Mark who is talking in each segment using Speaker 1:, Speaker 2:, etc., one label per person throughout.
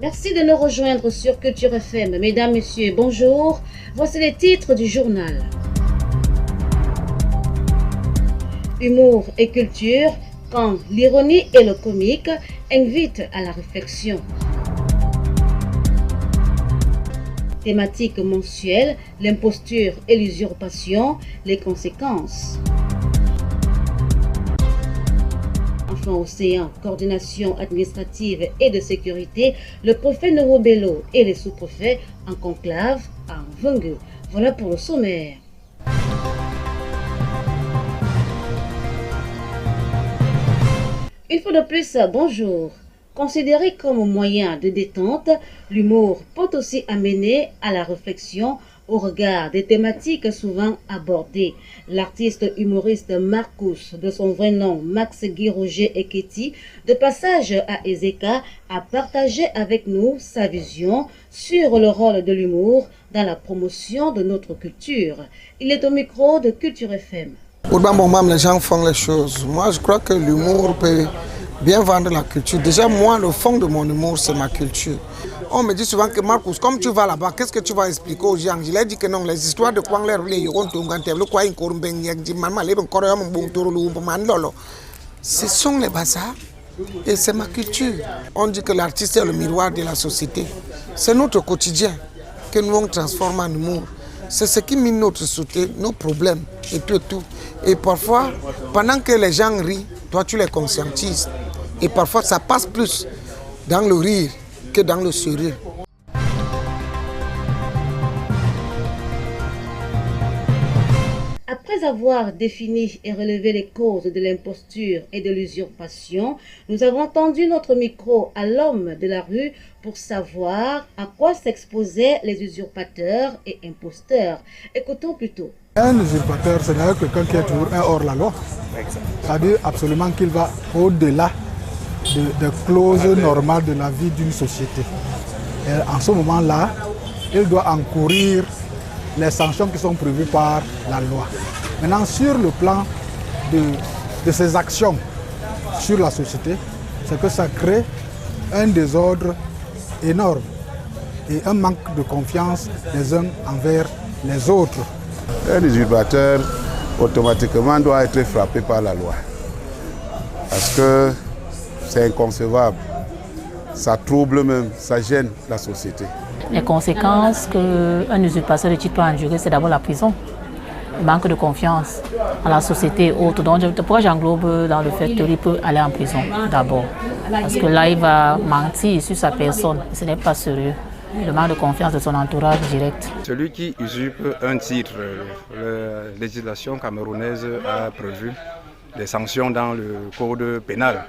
Speaker 1: Merci de nous rejoindre sur Culture FM. Mesdames, Messieurs, bonjour. Voici les titres du journal. Humour et culture, quand l'ironie et le comique invitent à la réflexion. Thématique mensuelle, l'imposture et l'usurpation, les conséquences. Enfants océan, coordination administrative et de sécurité, le préfet Noro Bello et les sous-préfets en conclave à Mvungu. Voilà pour le sommaire. Une fois de plus, bonjour. Considéré comme moyen de détente, l'humour peut aussi amener à la réflexion au regard des thématiques souvent abordées. L'artiste humoriste Marcus, de son vrai nom Max Guy Roger Eketi, de passage à Ezeka, a partagé avec nous sa vision sur le rôle de l'humour dans la promotion de notre culture. Il est au micro de Culture FM.
Speaker 2: Les gens font les choses. Moi, je crois que l'humour peut bien vendre la culture. Déjà, moi, le fond de mon humour, c'est ma culture. On me dit souvent que Marcus, comme tu vas là-bas, qu'est-ce que tu vas expliquer aux gens? Je leur dis que non, les histoires de Kwangler, ce sont les bazars et c'est ma culture. On dit que l'artiste est le miroir de la société. C'est notre quotidien que nous on transforme en humour. C'est ce qui mine notre société, nos problèmes et tout. Et parfois, pendant que les gens rient, toi tu les conscientises. Et parfois ça passe plus dans le rire que dans le sourire.
Speaker 1: Après avoir défini et relevé les causes de l'imposture et de l'usurpation, nous avons tendu notre micro à l'homme de la rue pour savoir à quoi s'exposaient les usurpateurs et imposteurs. Écoutons plutôt.
Speaker 3: Un usurpateur, ce n'est quelqu'un qui est toujours un hors-la-loi. C'est-à-dire absolument qu'il va au-delà des clauses normales de la vie d'une société. Et en ce moment-là, il doit encourir les sanctions qui sont prévues par la loi. Maintenant, sur le plan de ses actions sur la société, c'est que ça crée un désordre énorme et un manque de confiance les uns envers les autres.
Speaker 4: Un usurpateur, automatiquement, doit être frappé par la loi. Parce que c'est inconcevable. Ça trouble même, ça gêne la société.
Speaker 5: Les conséquences qu'un usurpateur de titre peut endurer, c'est d'abord la prison. Le manque de confiance en la société et autres. Donc, pourquoi j'englobe dans le fait qu'il peut aller en prison d'abord? Parce que là, il va mentir sur sa personne. Ce n'est pas sérieux. Le manque de confiance de son entourage direct.
Speaker 6: Celui qui usurpe un titre, la législation camerounaise a prévu des sanctions dans le code pénal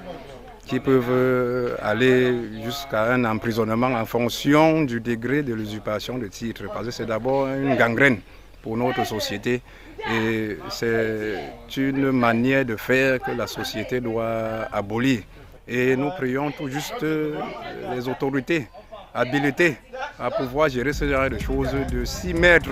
Speaker 6: qui peuvent aller jusqu'à un emprisonnement en fonction du degré de l'usurpation de titre. Parce que c'est d'abord une gangrène pour notre société et c'est une manière de faire que la société doit abolir. Et nous prions tout juste les autorités habilitées à pouvoir gérer ce genre de choses, de s'y mettre.